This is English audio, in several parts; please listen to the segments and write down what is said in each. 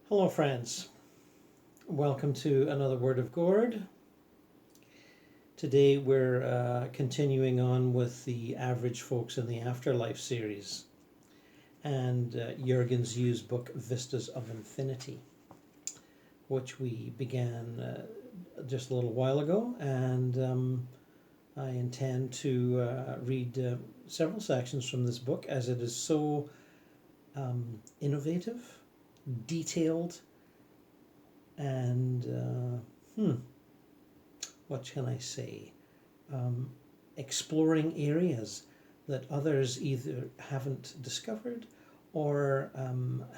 Hello friends, welcome to another Word of Gord. Today we're continuing on with the Average Folks in the Afterlife series and Jürgen's used book Vistas of Infinity, which we began just a little while ago, and I intend to read several sections from this book as it is so innovative, detailed, and what can I say? Exploring areas that others either haven't discovered or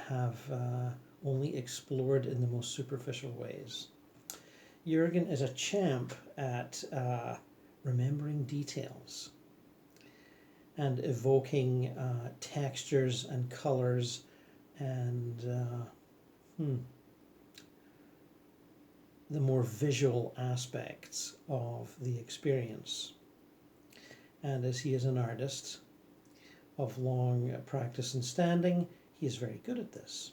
have only explored in the most superficial ways. Jürgen is a champ at remembering details and evoking textures and colors and the more visual aspects of the experience. And as he is an artist of long practice and standing, he is very good at this.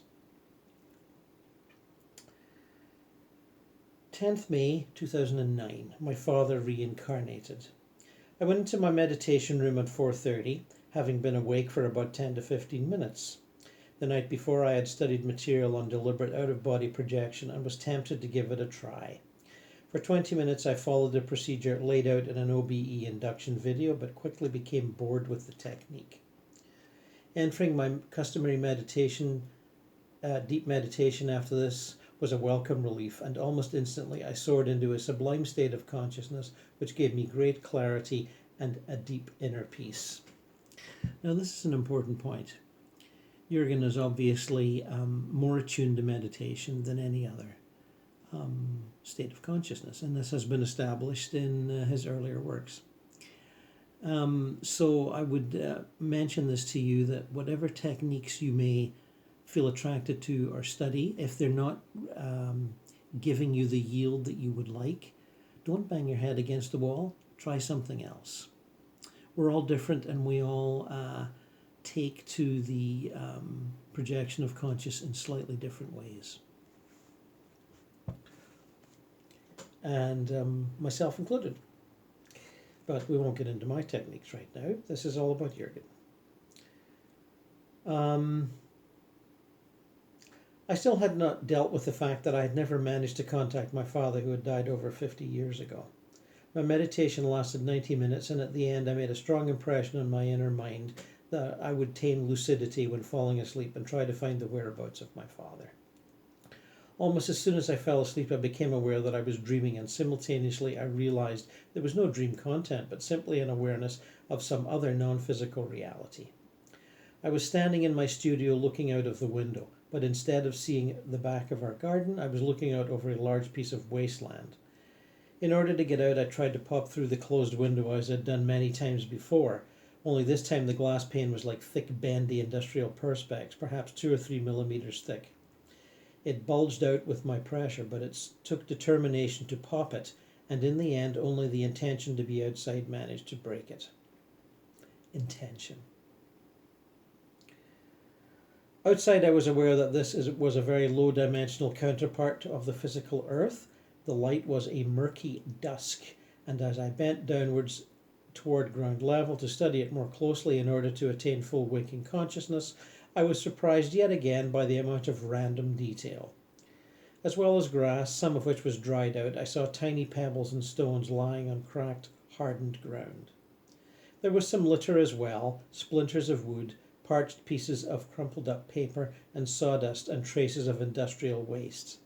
10th May 2009, my father reincarnated. I went into my meditation room at 4:30, having been awake for about 10 to 15 minutes. The night before I had studied material on deliberate out-of-body projection and was tempted to give it a try. For 20 minutes I followed the procedure laid out in an OBE induction video, but quickly became bored with the technique. Entering my customary meditation, deep meditation after this was a welcome relief, and almost instantly I soared into a sublime state of consciousness which gave me great clarity and a deep inner peace. Now this is an important point. Jürgen is obviously more attuned to meditation than any other state of consciousness, and this has been established in his earlier works. So I would mention this to you, that whatever techniques you may feel attracted to or study, if they're not giving you the yield that you would like, don't bang your head against the wall, try something else. We're all different, and we all take to the projection of conscious in slightly different ways. And myself included. But we won't get into my techniques right now. This is all about Jürgen. I still had not dealt with the fact that I had never managed to contact my father, who had died over 50 years ago. My meditation lasted 90 minutes, and at the end I made a strong impression on my inner mind that I would attain lucidity when falling asleep and try to find the whereabouts of my father. Almost as soon as I fell asleep, I became aware that I was dreaming, and simultaneously I realized there was no dream content, but simply an awareness of some other non-physical reality. I was standing in my studio looking out of the window, but instead of seeing the back of our garden, I was looking out over a large piece of wasteland. In order to get out, I tried to pop through the closed window as I'd done many times before, only this time the glass pane was like thick, bendy industrial perspex, perhaps 2 or 3 millimeters thick. It bulged out with my pressure, but it took determination to pop it, and in the end only the intention to be outside managed to break it. Intention. Outside I was aware that this was a very low-dimensional counterpart of the physical earth. The light was a murky dusk, and as I bent downwards toward ground level to study it more closely in order to attain full waking consciousness, I was surprised yet again by the amount of random detail. As well as grass, some of which was dried out, I saw tiny pebbles and stones lying on cracked, hardened ground. There was some litter as well, splinters of wood, parched pieces of crumpled up paper, and sawdust and traces of industrial waste.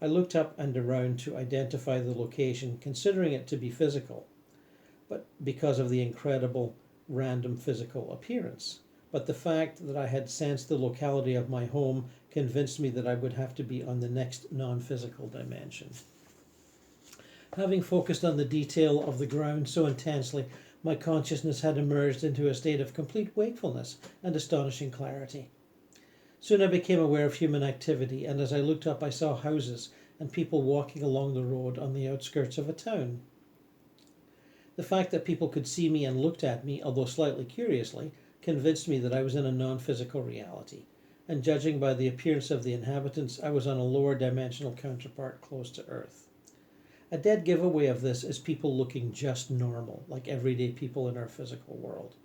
I looked up and around to identify the location, considering it to be physical, but because of the incredible random physical appearance. But the fact that I had sensed the locality of my home convinced me that I would have to be on the next non-physical dimension. Having focused on the detail of the ground so intensely, my consciousness had emerged into a state of complete wakefulness and astonishing clarity. Soon I became aware of human activity, and as I looked up I saw houses and people walking along the road on the outskirts of a town. The fact that people could see me and looked at me, although slightly curiously, convinced me that I was in a non-physical reality. and judging by the appearance of the inhabitants, I was on a lower dimensional counterpart close to Earth. A dead giveaway of this is people looking just normal, like everyday people in our physical world,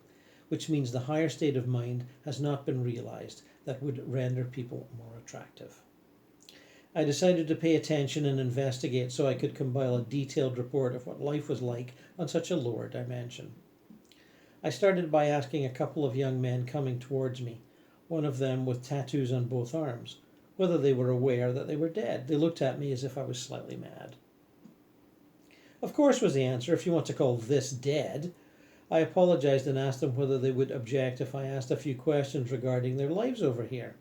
which means the higher state of mind has not been realized that would render people more attractive. I decided to pay attention and investigate so I could compile a detailed report of what life was like on such a lower dimension. I started by asking a couple of young men coming towards me, one of them with tattoos on both arms, whether they were aware that they were dead. They looked at me as if I was slightly mad. Of course, was the answer, if you want to call this dead. I apologized and asked them whether they would object if I asked a few questions regarding their lives over here.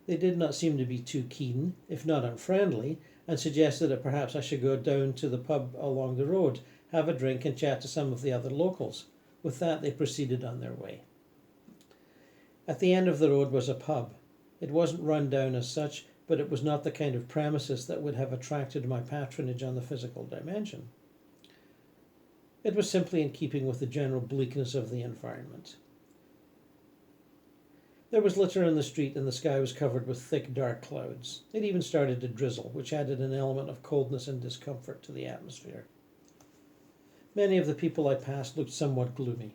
They did not seem to be too keen, if not unfriendly, and suggested that perhaps I should go down to the pub along the road, have a drink and chat to some of the other locals. With that, they proceeded on their way. At the end of the road was a pub. It wasn't run down as such, but it was not the kind of premises that would have attracted my patronage on the physical dimension. It was simply in keeping with the general bleakness of the environment. There was litter in the street and the sky was covered with thick, dark clouds. It even started to drizzle, which added an element of coldness and discomfort to the atmosphere. Many of the people I passed looked somewhat gloomy.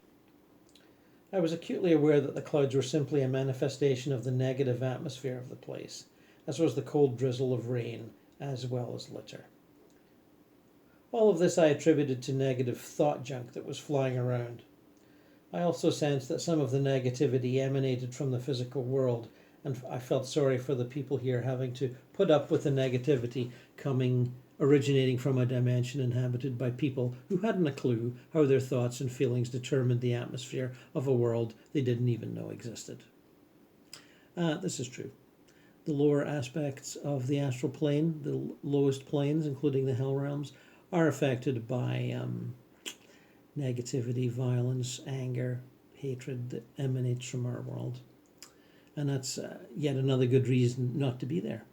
I was acutely aware that the clouds were simply a manifestation of the negative atmosphere of the place, as was the cold drizzle of rain, as well as litter. All of this I attributed to negative thought junk that was flying around. I also sensed that some of the negativity emanated from the physical world, and I felt sorry for the people here having to put up with the negativity originating from a dimension inhabited by people who hadn't a clue how their thoughts and feelings determined the atmosphere of a world they didn't even know existed. This is true. The lower aspects of the astral plane, the lowest planes, including the hell realms, are affected by negativity, violence, anger, hatred that emanates from our world. And that's yet another good reason not to be there.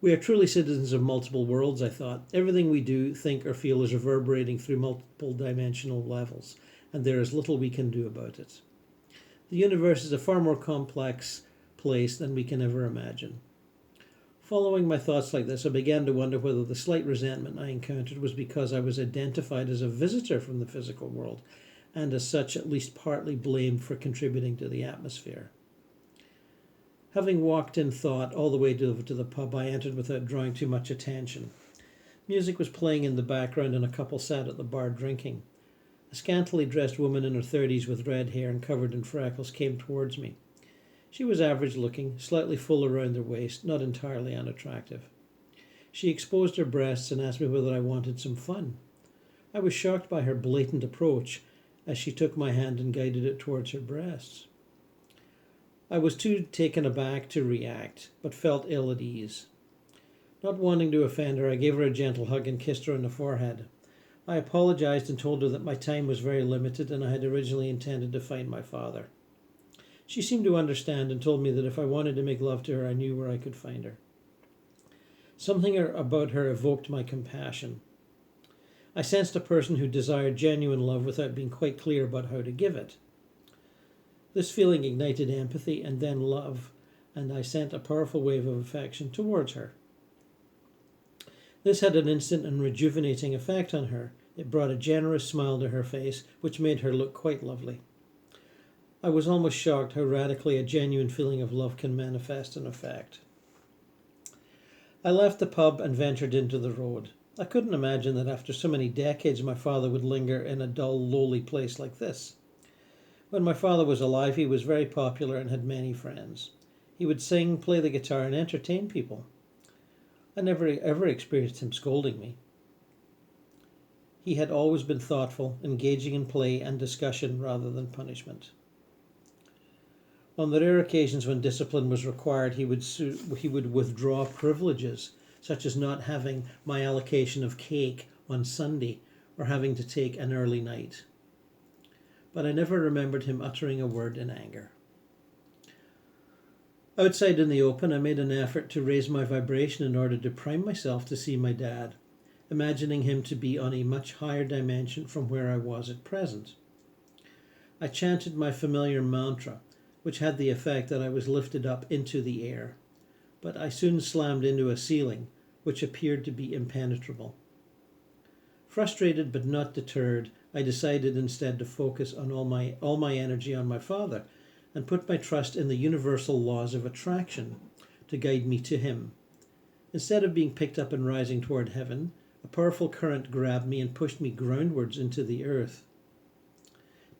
We are truly citizens of multiple worlds, I thought. Everything we do, think, or feel is reverberating through multiple dimensional levels, and there is little we can do about it. The universe is a far more complex place than we can ever imagine. Following my thoughts like this, I began to wonder whether the slight resentment I encountered was because I was identified as a visitor from the physical world, and as such at least partly blamed for contributing to the atmosphere. Having walked in thought all the way over to the pub, I entered without drawing too much attention. Music was playing in the background and a couple sat at the bar drinking. A scantily dressed woman in her 30s with red hair and covered in freckles came towards me. She was average looking, slightly full around her waist, not entirely unattractive. She exposed her breasts and asked me whether I wanted some fun. I was shocked by her blatant approach as she took my hand and guided it towards her breasts. I was too taken aback to react, but felt ill at ease. Not wanting to offend her, I gave her a gentle hug and kissed her on the forehead. I apologized and told her that my time was very limited and I had originally intended to find my father. She seemed to understand and told me that if I wanted to make love to her, I knew where I could find her. Something about her evoked my compassion. I sensed a person who desired genuine love without being quite clear about how to give it. This feeling ignited empathy and then love, and I sent a powerful wave of affection towards her. This had an instant and rejuvenating effect on her. It brought a generous smile to her face, which made her look quite lovely. I was almost shocked how radically a genuine feeling of love can manifest an effect. I left the pub and ventured into the road. I couldn't imagine that after so many decades my father would linger in a dull, lowly place like this. When my father was alive, he was very popular and had many friends. He would sing, play the guitar, and entertain people. I never ever experienced him scolding me. He had always been thoughtful, engaging in play and discussion rather than punishment. On the rare occasions when discipline was required, he would withdraw privileges, such as not having my allocation of cake on Sunday or having to take an early night. But I never remembered him uttering a word in anger. Outside in the open, I made an effort to raise my vibration in order to prime myself to see my dad, imagining him to be on a much higher dimension from where I was at present. I chanted my familiar mantra, which had the effect that I was lifted up into the air. But I soon slammed into a ceiling, which appeared to be impenetrable. Frustrated but not deterred, I decided instead to focus on all my energy on my father and put my trust in the universal laws of attraction to guide me to him. Instead of being picked up and rising toward heaven, a powerful current grabbed me and pushed me groundwards into the earth.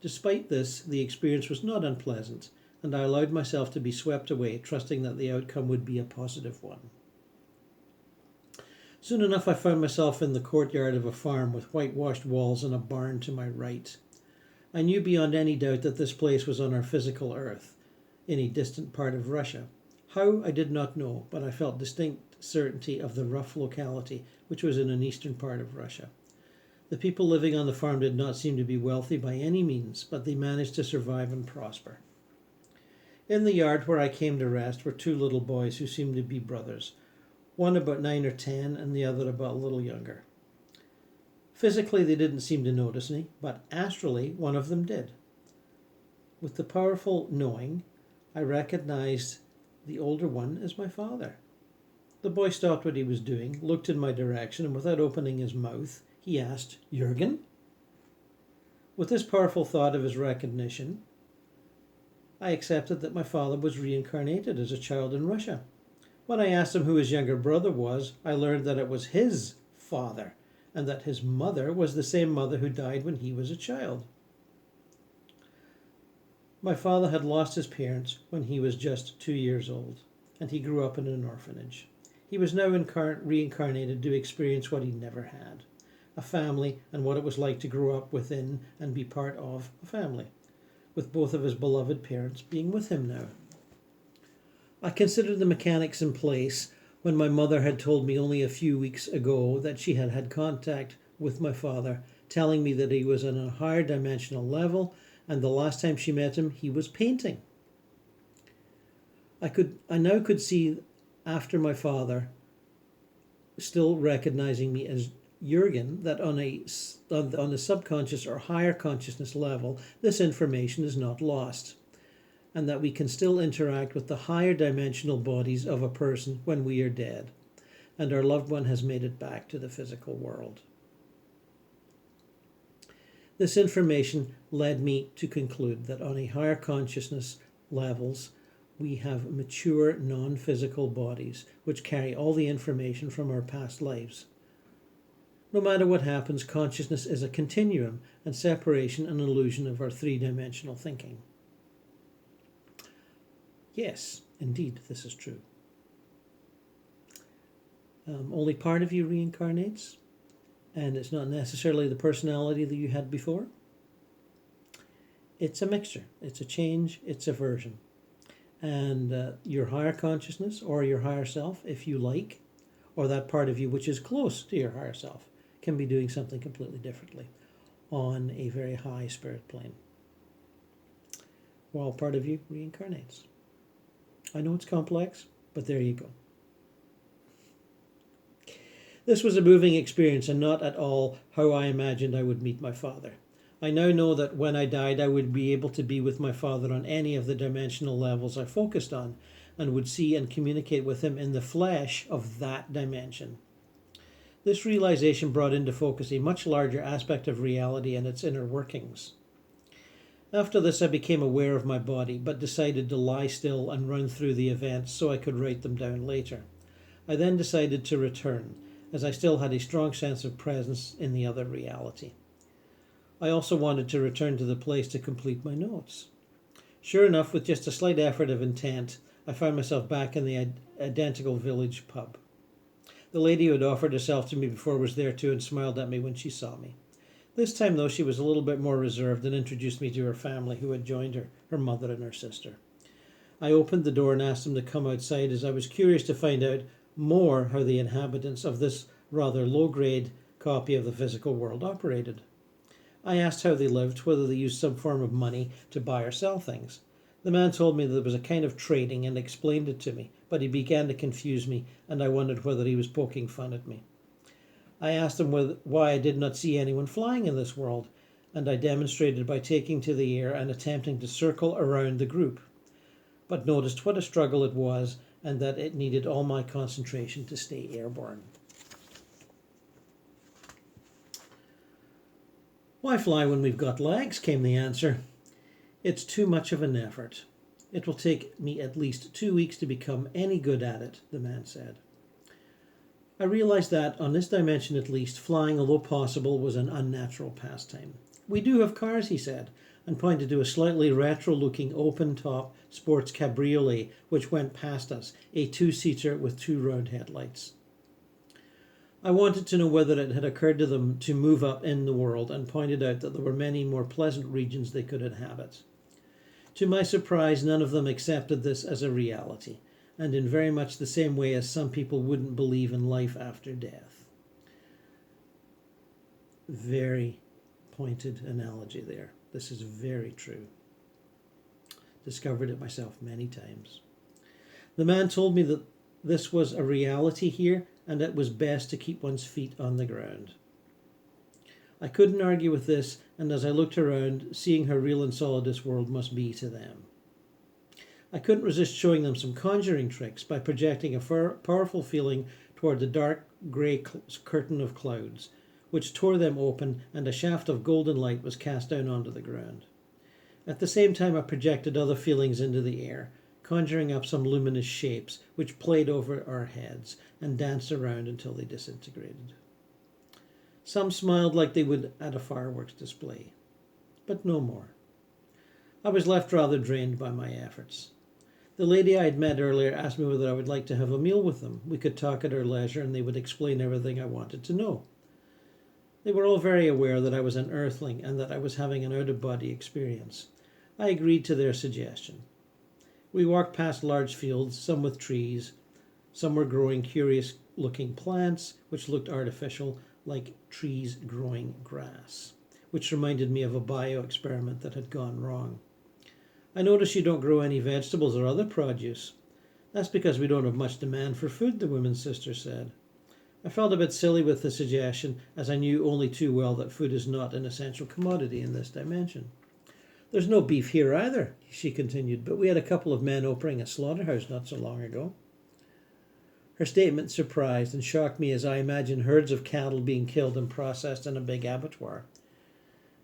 Despite this, the experience was not unpleasant, and I allowed myself to be swept away, trusting that the outcome would be a positive one. Soon enough I found myself in the courtyard of a farm with whitewashed walls and a barn to my right. I knew beyond any doubt that this place was on our physical earth, in a distant part of Russia. How, I did not know, but I felt distinct certainty of the rough locality, which was in an eastern part of Russia. The people living on the farm did not seem to be wealthy by any means, but they managed to survive and prosper. In the yard where I came to rest were two little boys who seemed to be brothers, one about 9 or 10 and the other about a little younger. Physically they didn't seem to notice me, but astrally one of them did. With the powerful knowing, I recognized the older one as my father. The boy stopped what he was doing, looked in my direction, and without opening his mouth, he asked, "Jürgen?" With this powerful thought of his recognition, I accepted that my father was reincarnated as a child in Russia. When I asked him who his younger brother was, I learned that it was his father, and that his mother was the same mother who died when he was a child. My father had lost his parents when he was just 2 years old, and he grew up in an orphanage. He was now reincarnated to experience what he never had, a family and what it was like to grow up within and be part of a family, with both of his beloved parents being with him now. I considered the mechanics in place when my mother had told me only a few weeks ago that she had had contact with my father, telling me that he was on a higher dimensional level, and the last time she met him, he was painting. I now could see, after my father still recognizing me as Jürgen, that on a subconscious or higher consciousness level, this information is not lost, and that we can still interact with the higher dimensional bodies of a person when we are dead, and our loved one has made it back to the physical world. This information led me to conclude that on a higher consciousness levels, we have mature non-physical bodies which carry all the information from our past lives. No matter what happens, consciousness is a continuum, and separation an illusion of our three-dimensional thinking. Yes, indeed, this is true. Only part of you reincarnates, and it's not necessarily the personality that you had before. It's a mixture, it's a change, it's a version. And your higher consciousness, or your higher self, if you like, or that part of you which is close to your higher self, can be doing something completely differently on a very high spirit plane, while part of you reincarnates. I know it's complex, but there you go. This was a moving experience and not at all how I imagined I would meet my father. I now know that when I died, I would be able to be with my father on any of the dimensional levels I focused on, and would see and communicate with him in the flesh of that dimension. This realization brought into focus a much larger aspect of reality and its inner workings. After this, I became aware of my body, but decided to lie still and run through the events so I could write them down later. I then decided to return, as I still had a strong sense of presence in the other reality. I also wanted to return to the place to complete my notes. Sure enough, with just a slight effort of intent, I found myself back in the identical village pub. The lady who had offered herself to me before was there too and smiled at me when she saw me. This time, though, she was a little bit more reserved and introduced me to her family who had joined her mother and her sister. I opened the door and asked them to come outside, as I was curious to find out more how the inhabitants of this rather low-grade copy of the physical world operated. I asked how they lived, whether they used some form of money to buy or sell things. The man told me that there was a kind of trading and explained it to me, but he began to confuse me, and I wondered whether he was poking fun at me. I asked him why I did not see anyone flying in this world, and I demonstrated by taking to the air and attempting to circle around the group. but noticed what a struggle it was and that it needed all my concentration to stay airborne. Why fly when we've got legs? Came the answer. It's too much of an effort. It will take me at least 2 weeks to become any good at it, the man said. I realized that, on this dimension at least, flying, although possible, was an unnatural pastime. We do have cars, he said, and pointed to a slightly retro-looking open-top sports cabriolet which went past us, a two-seater with 2 round headlights. I wanted to know whether it had occurred to them to move up in the world, and pointed out that there were many more pleasant regions they could inhabit. To my surprise, none of them accepted this as a reality, and in very much the same way as some people wouldn't believe in life after death. Very pointed analogy there. This is very true. Discovered it myself many times. The man told me that this was a reality here, and it was best to keep one's feet on the ground. I couldn't argue with this, and as I looked around, seeing how real and solid this world must be to them. I couldn't resist showing them some conjuring tricks by projecting a powerful feeling toward the dark grey curtain of clouds, which tore them open, and a shaft of golden light was cast down onto the ground. At the same time I projected other feelings into the air, conjuring up some luminous shapes which played over our heads and danced around until they disintegrated. Some smiled like they would at a fireworks display, but no more. I was left rather drained by my efforts. The lady I had met earlier asked me whether I would like to have a meal with them. We could talk at our leisure and they would explain everything I wanted to know. They were all very aware that I was an earthling and that I was having an out-of-body experience. I agreed to their suggestion. We walked past large fields, some with trees. Some were growing curious-looking plants, which looked artificial, like trees growing grass, which reminded me of a bio-experiment that had gone wrong. I notice you don't grow any vegetables or other produce. That's because we don't have much demand for food, the woman's sister said. I felt a bit silly with the suggestion, as I knew only too well that food is not an essential commodity in this dimension. There's no beef here either, she continued, but we had a couple of men opening a slaughterhouse not so long ago. Her statement surprised and shocked me as I imagined herds of cattle being killed and processed in a big abattoir.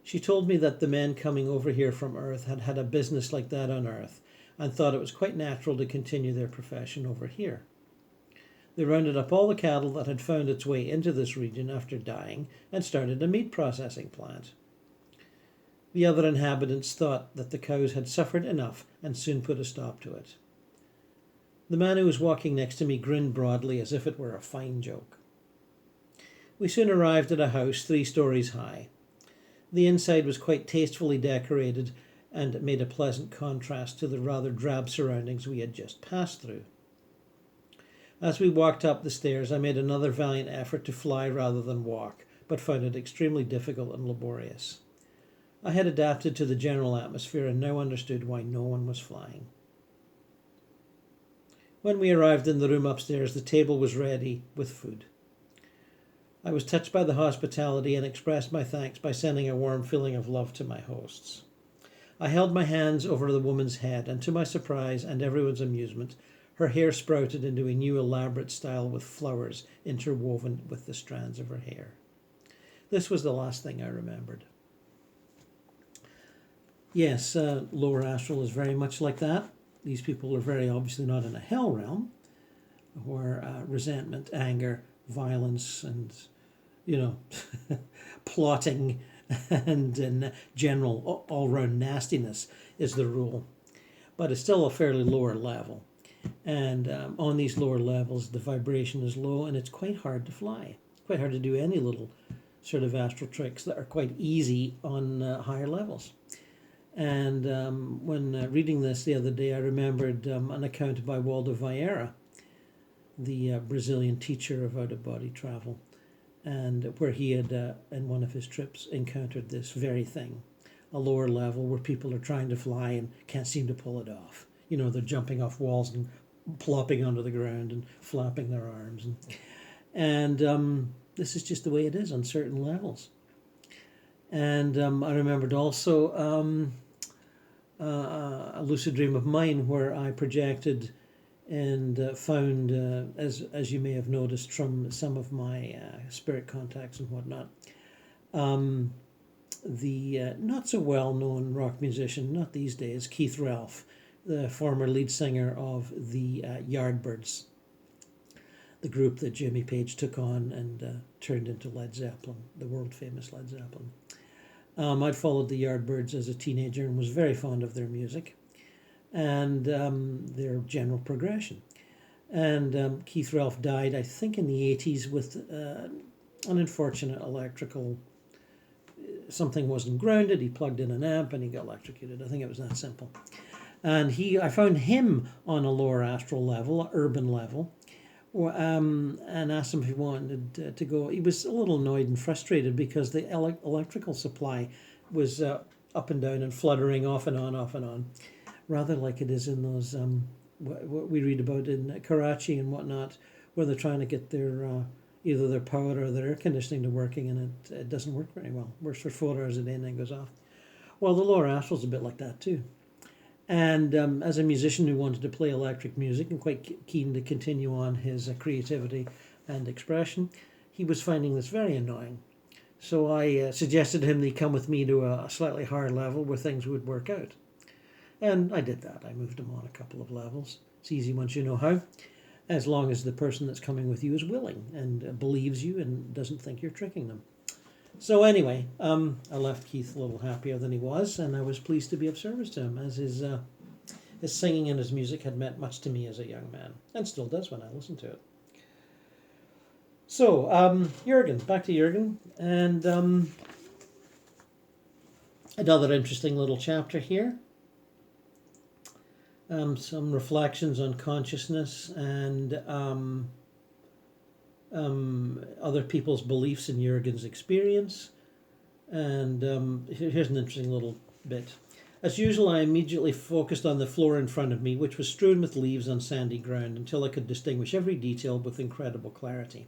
She told me that the men coming over here from Earth had had a business like that on Earth and thought it was quite natural to continue their profession over here. They rounded up all the cattle that had found its way into this region after dying and started a meat processing plant. The other inhabitants thought that the cows had suffered enough and soon put a stop to it. The man who was walking next to me grinned broadly as if it were a fine joke. We soon arrived at a house 3 stories high. The inside was quite tastefully decorated and made a pleasant contrast to the rather drab surroundings we had just passed through. As we walked up the stairs, I made another valiant effort to fly rather than walk, but found it extremely difficult and laborious. I had adapted to the general atmosphere and now understood why no one was flying. When we arrived in the room upstairs, the table was ready with food. I was touched by the hospitality and expressed my thanks by sending a warm feeling of love to my hosts. I held my hands over the woman's head, and to my surprise and everyone's amusement, her hair sprouted into a new elaborate style with flowers interwoven with the strands of her hair. This was the last thing I remembered. Yes, lower astral is very much like that. These people are very obviously not in a hell realm, where resentment, anger, violence, and, plotting and general all-round nastiness is the rule. But it's still a fairly lower level. And on these lower levels, the vibration is low and it's quite hard to fly. Quite hard to do any little sort of astral tricks that are quite easy on higher levels. And when reading this the other day, I remembered an account by Waldo Vieira, the Brazilian teacher of out-of-body travel, and where he had, in one of his trips, encountered this very thing, a lower level where people are trying to fly and can't seem to pull it off. They're jumping off walls and plopping onto the ground and flapping their arms. And this is just the way it is on certain levels. And I remembered also a lucid dream of mine where I projected and found, as you may have noticed from some of my spirit contacts and whatnot, the not so well known rock musician, not these days, Keith Relf, the former lead singer of the Yardbirds, the group that Jimmy Page took on and turned into Led Zeppelin, the world famous Led Zeppelin. I'd followed the Yardbirds as a teenager and was very fond of their music and their general progression. And Keith Relf died, I think, in the 80s with an unfortunate electrical... Something wasn't grounded, he plugged in an amp and he got electrocuted. I think it was that simple. And I found him on a lower astral level, an urban level, and asked him if he wanted to go. He was a little annoyed and frustrated because the electrical supply was up and down and fluttering off and on, rather like it is in those, what we read about in Karachi and whatnot, where they're trying to get their either their power or their air conditioning to working, and it doesn't work very well. Works for 4 hours a day and then goes off. Well, the lower astral's a bit like that too. And as a musician who wanted to play electric music and quite keen to continue on his creativity and expression, he was finding this very annoying. So I suggested to him that he come with me to a slightly higher level where things would work out. And I did that. I moved him on a couple of levels. It's easy once you know how, as long as the person that's coming with you is willing and believes you and doesn't think you're tricking them. So anyway, I left Keith a little happier than he was, and I was pleased to be of service to him, as his singing and his music had meant much to me as a young man, and still does when I listen to it. So, Jürgen, back to Jürgen, and another interesting little chapter here. Some reflections on consciousness and other people's beliefs in Jürgen's experience. And here's an interesting little bit. As usual, I immediately focused on the floor in front of me, which was strewn with leaves on sandy ground, until I could distinguish every detail with incredible clarity.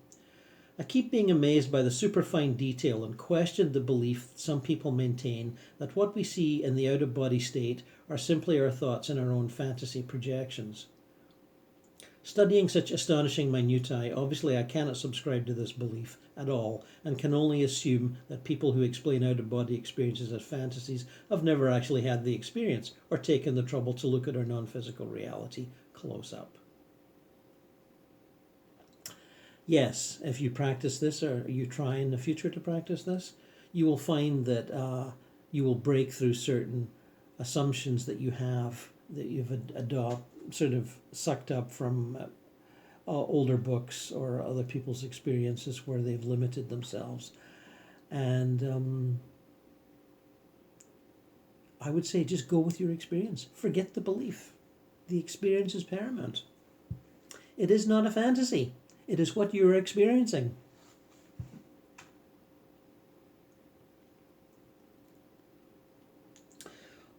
I keep being amazed by the superfine detail and questioned the belief some people maintain that what we see in the out-of-body state are simply our thoughts and our own fantasy projections. Studying such astonishing minutiae, obviously I cannot subscribe to this belief at all, and can only assume that people who explain out-of-body experiences as fantasies have never actually had the experience or taken the trouble to look at our non-physical reality close up. Yes, if you practice this, or you try in the future to practice this, you will find that you will break through certain assumptions that you have, that you've sort of sucked up from older books or other people's experiences where they've limited themselves. And I would say just go with your experience. Forget the belief. The experience is paramount. It is not a fantasy. It is what you're experiencing.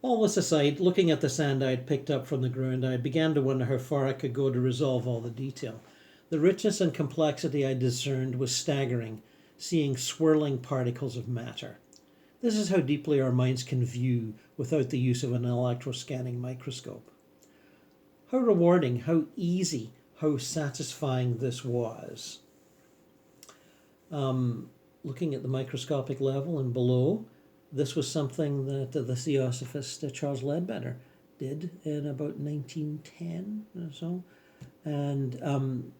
All this aside, looking at the sand I had picked up from the ground, I began to wonder how far I could go to resolve all the detail. The richness and complexity I discerned was staggering, seeing swirling particles of matter. This is how deeply our minds can view without the use of an electroscanning microscope. How rewarding, how easy, how satisfying this was. Looking at the microscopic level and below, this was something that the theosophist Charles Ledbetter did in about 1910 or so, and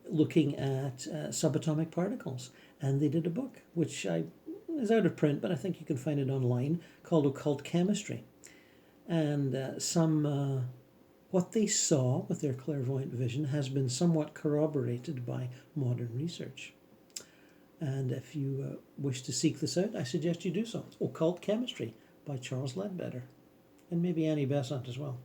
looking at subatomic particles. And they did a book, which is out of print, but I think you can find it online, called Occult Chemistry. And what they saw with their clairvoyant vision has been somewhat corroborated by modern research. And if you wish to seek this out, I suggest you do so. Occult Chemistry by Charles Ledbetter. And maybe Annie Besant as well.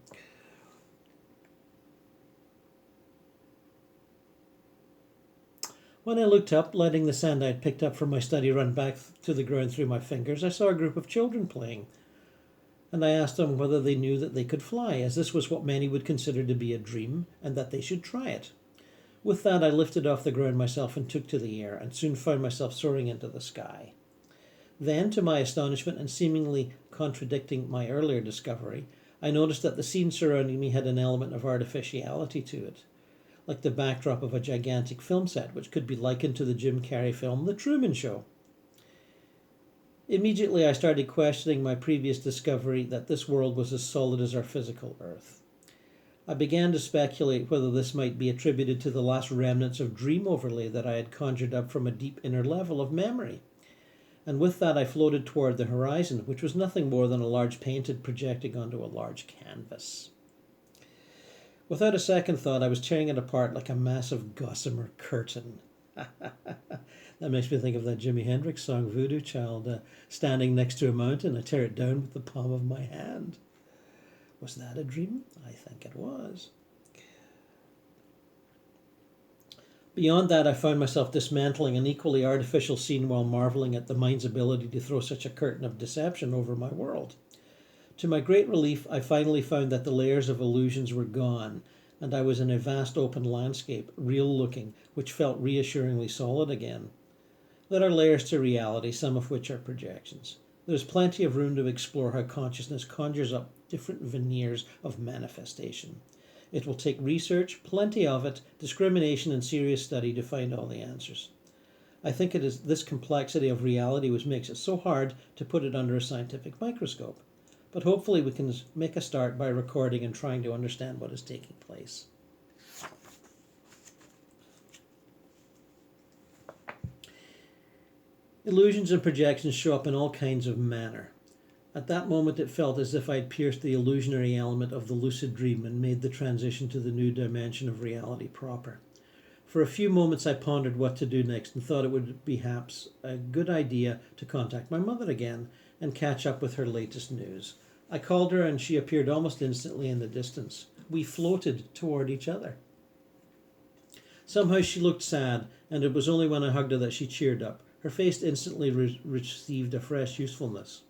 When I looked up, letting the sand I had picked up from my study run back to the ground through my fingers, I saw a group of children playing. And I asked them whether they knew that they could fly, as this was what many would consider to be a dream, and that they should try it. With that, I lifted off the ground myself and took to the air, and soon found myself soaring into the sky. Then, to my astonishment, and seemingly contradicting my earlier discovery, I noticed that the scene surrounding me had an element of artificiality to it, like the backdrop of a gigantic film set, which could be likened to the Jim Carrey film The Truman Show. Immediately I started questioning my previous discovery that this world was as solid as our physical Earth. I began to speculate whether this might be attributed to the last remnants of dream overlay that I had conjured up from a deep inner level of memory. And with that I floated toward the horizon, which was nothing more than a large painted projecting onto a large canvas. Without a second thought, I was tearing it apart like a massive gossamer curtain. That makes me think of that Jimi Hendrix song, Voodoo Child, standing next to a mountain. I tear it down with the palm of my hand. Was that a dream? I think it was. Beyond that, I found myself dismantling an equally artificial scene while marveling at the mind's ability to throw such a curtain of deception over my world. To my great relief, I finally found that the layers of illusions were gone, and I was in a vast open landscape, real-looking, which felt reassuringly solid again. There are layers to reality, some of which are projections. There's plenty of room to explore how consciousness conjures up different veneers of manifestation. It will take research, plenty of it, discrimination and serious study to find all the answers. I think it is this complexity of reality which makes it so hard to put it under a scientific microscope. But hopefully we can make a start by recording and trying to understand what is taking place. Illusions and projections show up in all kinds of manner. At that moment it felt as if I had pierced the illusionary element of the lucid dream and made the transition to the new dimension of reality proper. For a few moments I pondered what to do next and thought it would be perhaps a good idea to contact my mother again and catch up with her latest news. I called her and she appeared almost instantly in the distance. We floated toward each other. Somehow she looked sad, and it was only when I hugged her that she cheered up. Her face instantly received a fresh usefulness.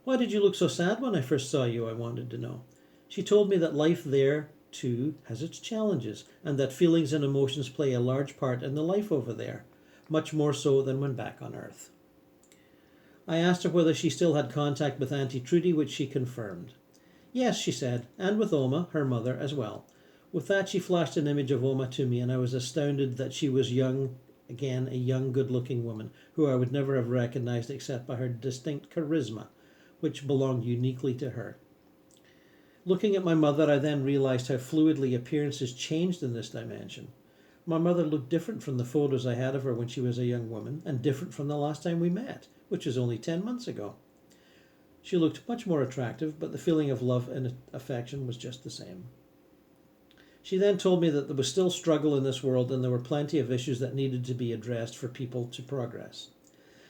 "Why did you look so sad when I first saw you?" I wanted to know. She told me that life there, too, has its challenges, and that feelings and emotions play a large part in the life over there, much more so than when back on Earth. I asked her whether she still had contact with Auntie Trudy, which she confirmed. "Yes," she said, "and with Oma, her mother, as well." With that she flashed an image of Oma to me, and I was astounded that she was young, again a young, good-looking woman, who I would never have recognized except by her distinct charisma, which belonged uniquely to her. Looking at my mother, I then realized how fluidly appearances changed in this dimension. My mother looked different from the photos I had of her when she was a young woman, and different from the last time we met, which was only 10 months ago. She looked much more attractive, but the feeling of love and affection was just the same. She then told me that there was still struggle in this world and there were plenty of issues that needed to be addressed for people to progress.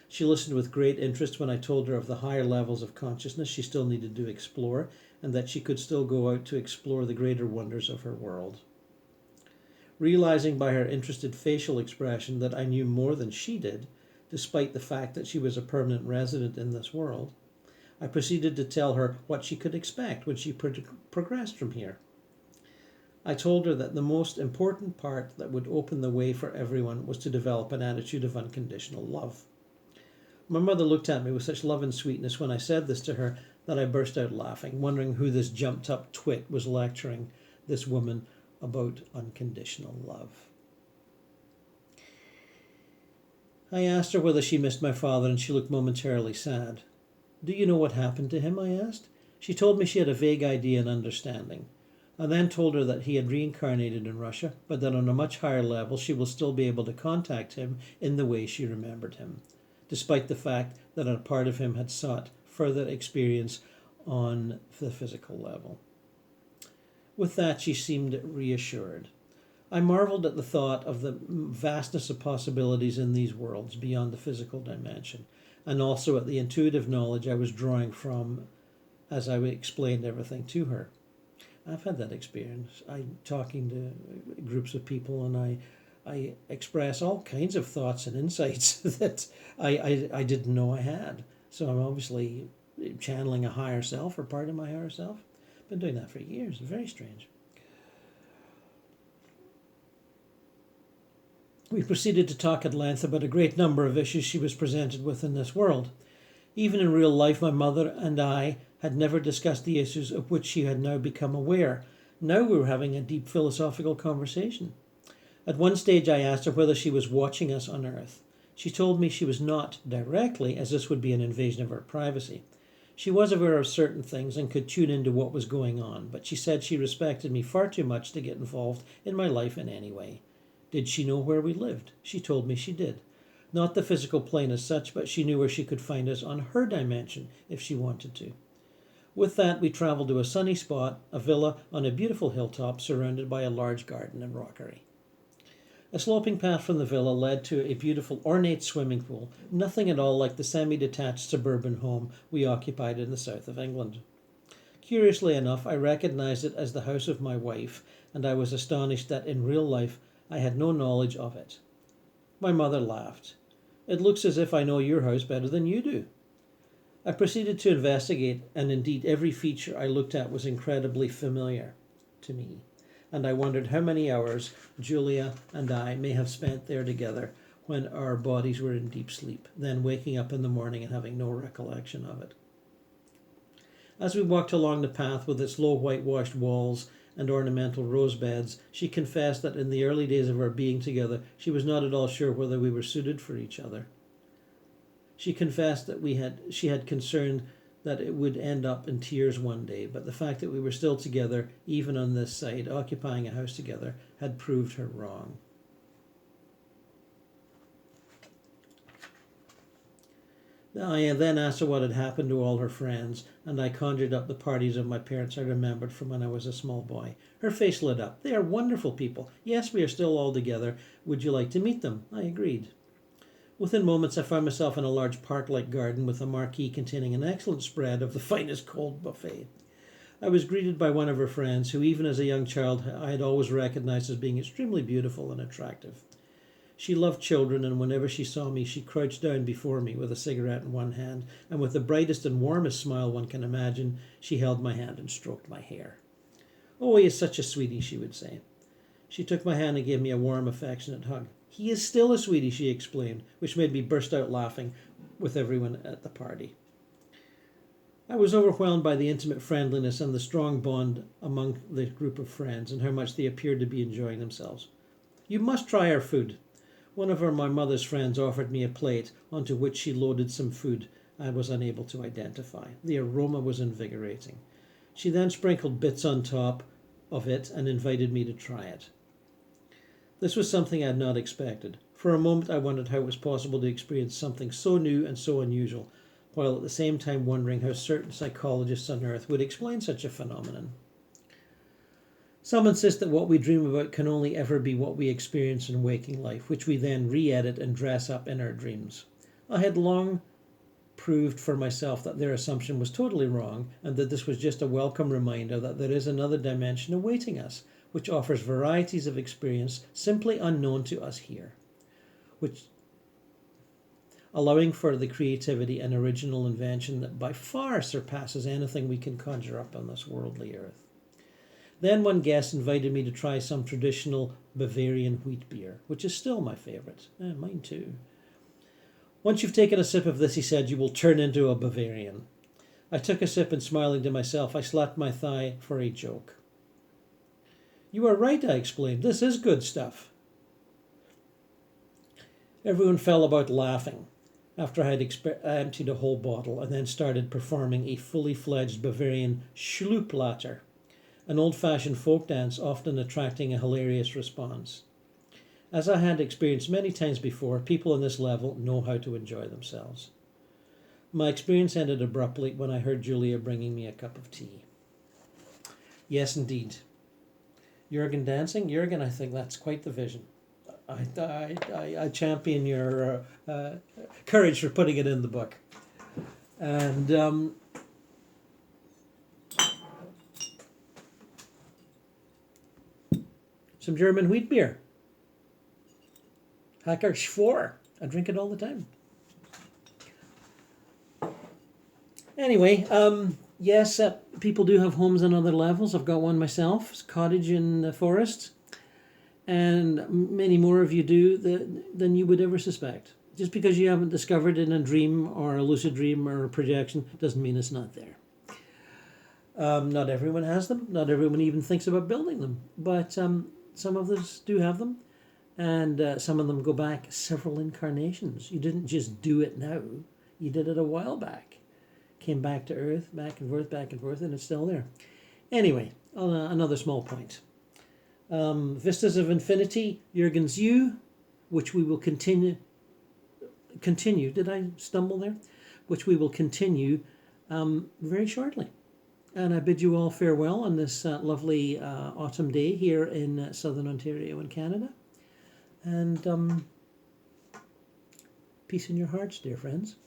She listened with great interest when I told her of the higher levels of consciousness she still needed to explore, and that she could still go out to explore the greater wonders of her world. Realizing by her interested facial expression that I knew more than she did, despite the fact that she was a permanent resident in this world, I proceeded to tell her what she could expect when she progressed from here. I told her that the most important part that would open the way for everyone was to develop an attitude of unconditional love. My mother looked at me with such love and sweetness when I said this to her that I burst out laughing, wondering who this jumped-up twit was lecturing this woman about unconditional love. I asked her whether she missed my father, and she looked momentarily sad. "Do you know what happened to him?" I asked. She told me she had a vague idea and understanding. I then told her that he had reincarnated in Russia, but that on a much higher level she will still be able to contact him in the way she remembered him, despite the fact that a part of him had sought further experience on the physical level. With that, she seemed reassured. I marveled at the thought of the vastness of possibilities in these worlds beyond the physical dimension, and also at the intuitive knowledge I was drawing from as I explained everything to her. I've had that experience. I'm talking to groups of people and I express all kinds of thoughts and insights that I didn't know I had. So I'm obviously channeling a higher self or part of my higher self. Been doing that for years. Very strange. We proceeded to talk at length about a great number of issues she was presented with in this world. Even in real life, my mother and I had never discussed the issues of which she had now become aware. Now we were having a deep philosophical conversation. At one stage I asked her whether she was watching us on Earth. She told me she was not directly, as this would be an invasion of her privacy. She was aware of certain things and could tune into what was going on, but she said she respected me far too much to get involved in my life in any way. Did she know where we lived? She told me she did. Not the physical plane as such, but she knew where she could find us on her dimension if she wanted to. With that, we travelled to a sunny spot, a villa on a beautiful hilltop surrounded by a large garden and rockery. A sloping path from the villa led to a beautiful ornate swimming pool, nothing at all like the semi-detached suburban home we occupied in the south of England. Curiously enough, I recognised it as the house of my wife, and I was astonished that in real life I had no knowledge of it. My mother laughed. "It looks as if I know your house better than you do." I proceeded to investigate, and indeed every feature I looked at was incredibly familiar to me, and I wondered how many hours Julia and I may have spent there together when our bodies were in deep sleep, then waking up in the morning and having no recollection of it. As we walked along the path with its low whitewashed walls and ornamental rose beds, she confessed that in the early days of our being together she was not at all sure whether we were suited for each other. She confessed that she had concern that it would end up in tears one day, but the fact that we were still together, even on this side, occupying a house together, had proved her wrong. I then asked her what had happened to all her friends, and I conjured up the parties of my parents I remembered from when I was a small boy. Her face lit up. "They are wonderful people. Yes, we are still all together. Would you like to meet them?" I agreed. Within moments I found myself in a large park-like garden with a marquee containing an excellent spread of the finest cold buffet. I was greeted by one of her friends, who even as a young child I had always recognised as being extremely beautiful and attractive. She loved children, and whenever she saw me, she crouched down before me with a cigarette in one hand, and with the brightest and warmest smile one can imagine, she held my hand and stroked my hair. "Oh, he is such a sweetie," she would say. She took my hand and gave me a warm, affectionate hug. "He is still a sweetie," she explained, which made me burst out laughing with everyone at the party. I was overwhelmed by the intimate friendliness and the strong bond among the group of friends, and how much they appeared to be enjoying themselves. "You must try our food." One of my mother's friends offered me a plate, onto which she loaded some food I was unable to identify. The aroma was invigorating. She then sprinkled bits on top of it and invited me to try it. This was something I had not expected. For a moment I wondered how it was possible to experience something so new and so unusual, while at the same time wondering how certain psychologists on Earth would explain such a phenomenon. Some insist that what we dream about can only ever be what we experience in waking life, which we then re-edit and dress up in our dreams. I had long proved for myself that their assumption was totally wrong, and that this was just a welcome reminder that there is another dimension awaiting us, which offers varieties of experience simply unknown to us here, which allowing for the creativity and original invention that by far surpasses anything we can conjure up on this worldly earth. Then one guest invited me to try some traditional Bavarian wheat beer, which is still my favourite. Mine too. "Once you've taken a sip of this," he said, "you will turn into a Bavarian." I took a sip and, smiling to myself, I slapped my thigh for a joke. "You are right," I exclaimed. "This is good stuff." Everyone fell about laughing after I had emptied a whole bottle and then started performing a fully fledged Bavarian Schlupplatter, an old-fashioned folk dance often attracting a hilarious response. As I had experienced many times before, people on this level know how to enjoy themselves. My experience ended abruptly when I heard Julia bringing me a cup of tea. Yes, indeed. Jürgen dancing? Jürgen, I think that's quite the vision. I champion your courage for putting it in the book. And some German wheat beer. Hacker Schwor. I drink it all the time. Anyway, yes, people do have homes on other levels. I've got one myself. It's a cottage in the forest. And many more of you do than you would ever suspect. Just because you haven't discovered it in a dream or a lucid dream or a projection doesn't mean it's not there. Not everyone has them. Not everyone even thinks about building them. But some of us do have them. And some of them go back several incarnations. You didn't just do it now. You did it a while back. Came back to Earth, back and forth, and it's still there. Anyway, another small point. Vistas of Infinity, Jürgen's U, which we will continue. Did I stumble there? Which we will continue very shortly. And I bid you all farewell on this lovely autumn day here in southern Ontario in Canada. And peace in your hearts, dear friends.